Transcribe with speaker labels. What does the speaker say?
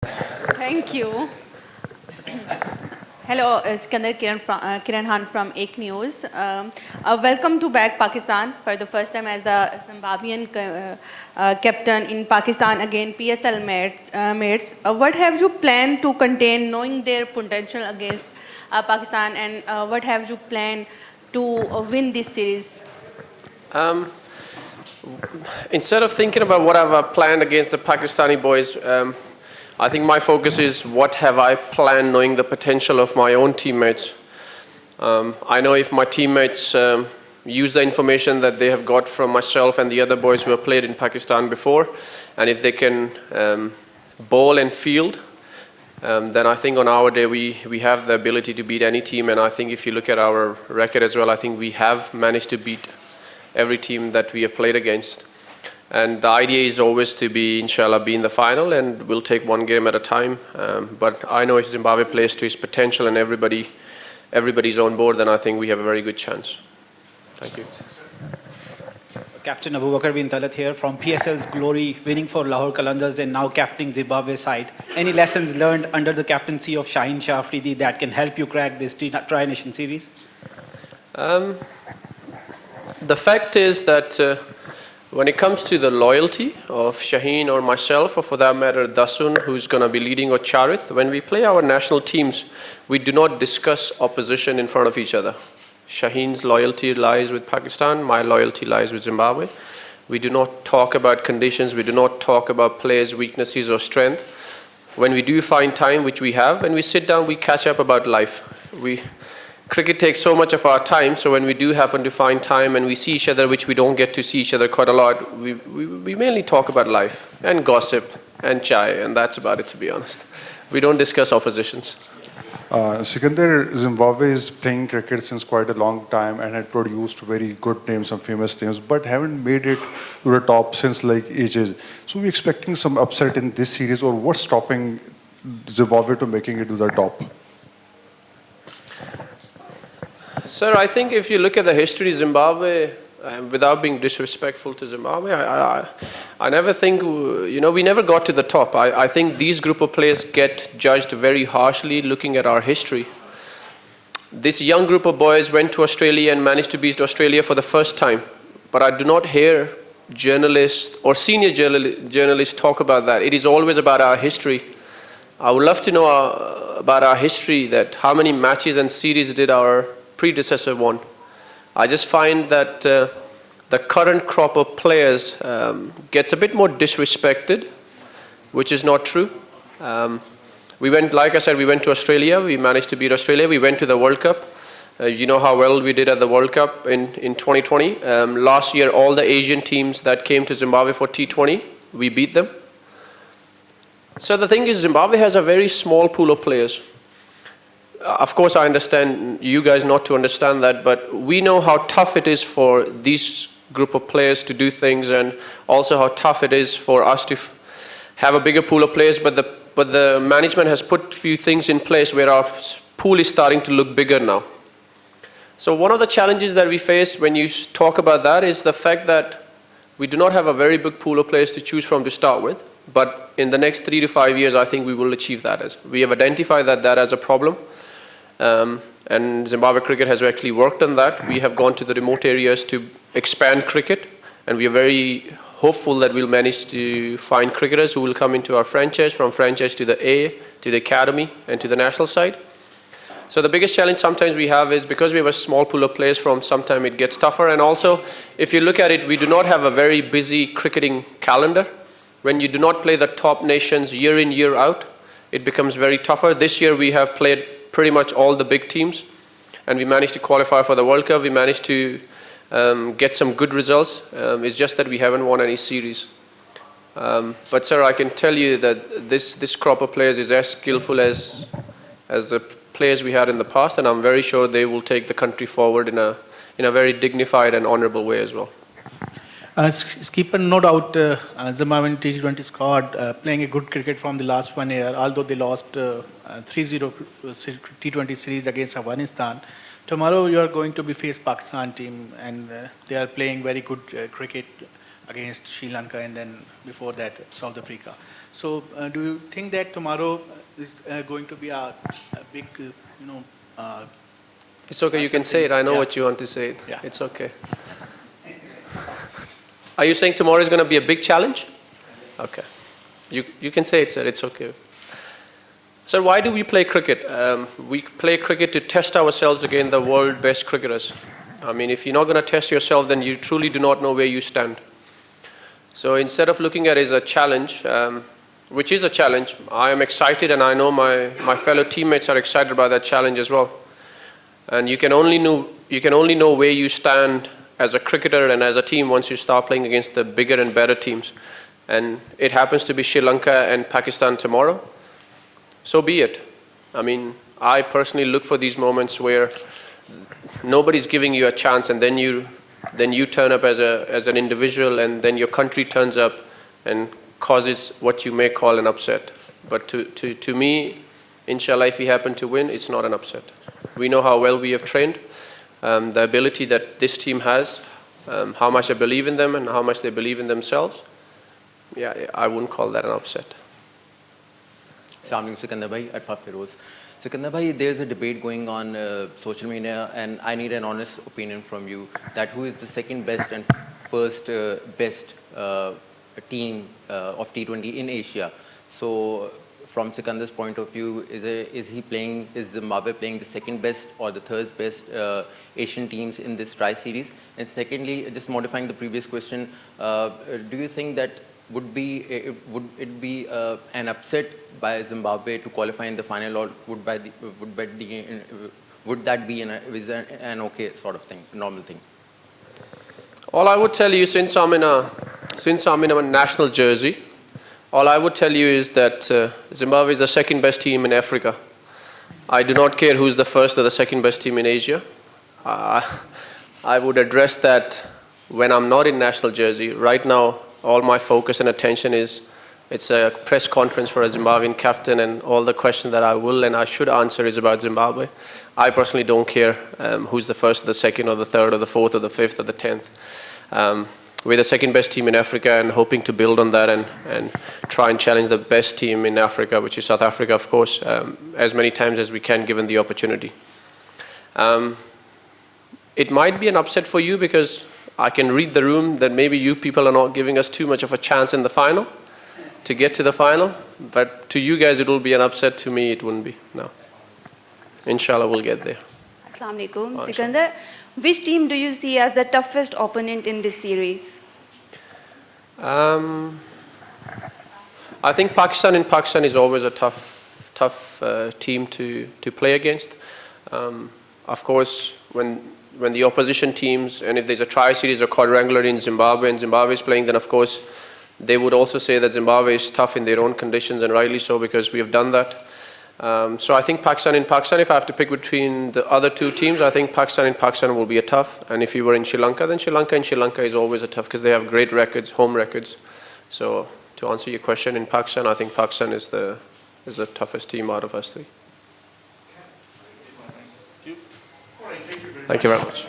Speaker 1: Thank you. Hello, Sikandar Kiran Han from Ek News. Welcome to back Pakistan for the first time as the Zimbabwean captain in Pakistan against PSL mates. What have you planned to contain knowing their potential against Pakistan, and what have you planned to win this series?
Speaker 2: Um, Instead of thinking about what I've planned against the Pakistani boys, I think my focus is what have I planned knowing the potential of my own teammates. I know if my teammates use the information that they have got from myself and the other boys who have played in Pakistan before, and if they can bowl and field, then I think on our day we have the ability to beat any team. And I think if you look at our record as well, I think we have managed to beat every team that we have played against. And the idea is always to be, inshallah, be in the final, and we'll take one game at a time. But I know if Zimbabwe plays to its potential and everybody's on board, then I think we have a very good chance. Thank you.
Speaker 3: Captain Abu Bakar bin Talat here from PSL's glory, winning for Lahore Qalandars and now captaining Zimbabwe side. Any lessons learned under the captaincy of Shaheen Shah Afridi that can help you crack this Tri-Nation series?
Speaker 2: The fact is that when it comes to the loyalty of Shaheen or myself, or for that matter Dasun, who's going to be leading, or Charith, when we play our national teams, we do not discuss opposition in front of each other. Shaheen's loyalty lies with Pakistan, my loyalty lies with Zimbabwe. We do not talk about conditions, we do not talk about players' weaknesses or strength. When we do find time, which we have, when we sit down, we catch up about life. Cricket takes so much of our time, so when we do happen to find time and we see each other, which we don't get to see each other quite a lot, we mainly talk about life and gossip and chai, and that's about it, to be honest. We don't discuss oppositions.
Speaker 4: Sikandar, Zimbabwe is playing cricket since quite a long time and had produced very good names and famous names, but haven't made it to the top since like ages. So we're expecting some upset in this series, or what's stopping Zimbabwe to making it to the top?
Speaker 2: Sir, I think if you look at the history, Zimbabwe, without being disrespectful to Zimbabwe, I never think, we never got to the top. I think these group of players get judged very harshly looking at our history. This young group of boys went to Australia and managed to beat Australia for the first time. But I do not hear journalists or senior journalists talk about that. It is always about our history. I would love to know about our history, that how many matches and series did our predecessor won. I just find that the current crop of players gets a bit more disrespected, which is not true. Like I said, we went to Australia. We managed to beat Australia. We went to the World Cup. You know how well we did at the World Cup in 2020. Last year, all the Asian teams that came to Zimbabwe for T20, we beat them. So the thing is, Zimbabwe has a very small pool of players. Of course, I understand you guys not to understand that, but we know how tough it is for these group of players to do things, and also how tough it is for us to have a bigger pool of players. But the management has put a few things in place where our pool is starting to look bigger now. So one of the challenges that we face when you talk about that is the fact that we do not have a very big pool of players to choose from to start with. But in the next 3 to 5 years, I think we will achieve that. We have identified that as a problem. And Zimbabwe Cricket has actually worked on that. We have gone to the remote areas to expand cricket, and we are very hopeful that we'll manage to find cricketers who will come into our franchise, from franchise to the A, to the academy, and to the national side. So the biggest challenge sometimes we have is because we have a small pool of players, sometimes it gets tougher. And also, if you look at it, we do not have a very busy cricketing calendar. When you do not play the top nations year in, year out, it becomes very tougher. This year we have played pretty much all the big teams, and we managed to qualify for the World Cup. We managed to get some good results. It's just that we haven't won any series. But sir, I can tell you that this crop of players is as skillful as the players we had in the past, and I'm very sure they will take the country forward in a very dignified and honorable way as well.
Speaker 5: Skipper, no doubt, Zimbabwean T20 squad playing a good cricket from the last 1 year, although they lost 3-0 T20 series against Afghanistan. Tomorrow you are going to be face Pakistan team, and they are playing very good cricket against Sri Lanka, and then before that South Africa. So do you think that tomorrow is going to be a big,
Speaker 2: It's okay, you can say it. I know
Speaker 5: Yeah.
Speaker 2: what you want to say.
Speaker 5: Yeah.
Speaker 2: It's okay. Are you saying tomorrow is going to be a big challenge? Okay. You can say it, sir. It's okay. Sir, why do we play cricket? We play cricket to test ourselves against the world best cricketers. I mean, if you're not going to test yourself, then you truly do not know where you stand. So instead of looking at it as a challenge, which is a challenge, I am excited, and I know my fellow teammates are excited about that challenge as well. And you can only know where you stand as a cricketer and as a team once you start playing against the bigger and better teams. And it happens to be Sri Lanka and Pakistan tomorrow. So be it. I mean, I personally look for these moments where nobody's giving you a chance, and then you turn up as an individual, and then your country turns up and causes what you may call an upset. But to me, inshallah, if we happen to win, it's not an upset. We know how well we have trained, the ability that this team has, how much I believe in them and how much they believe in themselves. Yeah, I wouldn't call that an upset.
Speaker 6: Assalamu alaikum, Sikandar bhai, at Feroz. Sikandar bhai, there's a debate going on social media, and I need an honest opinion from you that who is the second best and first best team of T20 in Asia. So from Sikandar's point of view, is Zimbabwe playing the second best or the third best Asian teams in this tri-series? And secondly, just modifying the previous question, do you think that would it be an upset by Zimbabwe to qualify in the final, or would that be an okay sort of thing, normal thing?
Speaker 2: All I would tell you, since I'm in a national jersey, all I would tell you is that Zimbabwe is the second best team in Africa. I do not care who's the first or the second best team in Asia. I would address that when I'm not in national jersey. Right now, all my focus and attention it's a press conference for a Zimbabwean captain, and all the questions that I will and I should answer is about Zimbabwe. I personally don't care who's the first, the second, or the third, or the fourth, or the fifth, or the 10th. We're the second best team in Africa, and hoping to build on that and try and challenge the best team in Africa, which is South Africa, of course, as many times as we can, given the opportunity. It might be an upset for you because I can read the room that maybe you people are not giving us too much of a chance in the final, to get to the final. But to you guys, it will be an upset. To me, it wouldn't be, no. Inshallah, we'll get there.
Speaker 7: Assalamu alaikum. Sikandar, which team do you see as the toughest opponent in this series?
Speaker 2: I think Pakistan is always a tough team to play against. Of course, when the opposition teams, and if there's a tri-series or quadrangular in Zimbabwe and Zimbabwe is playing, then of course they would also say that Zimbabwe is tough in their own conditions, and rightly so, because we have done that. So I think Pakistan, if I have to pick between the other two teams, I think Pakistan will be a tough. And if you were in Sri Lanka, then Sri Lanka is always a tough, because they have great records, home records. So to answer your question, in Pakistan, I think Pakistan is the toughest team out of us three. Thank you very much.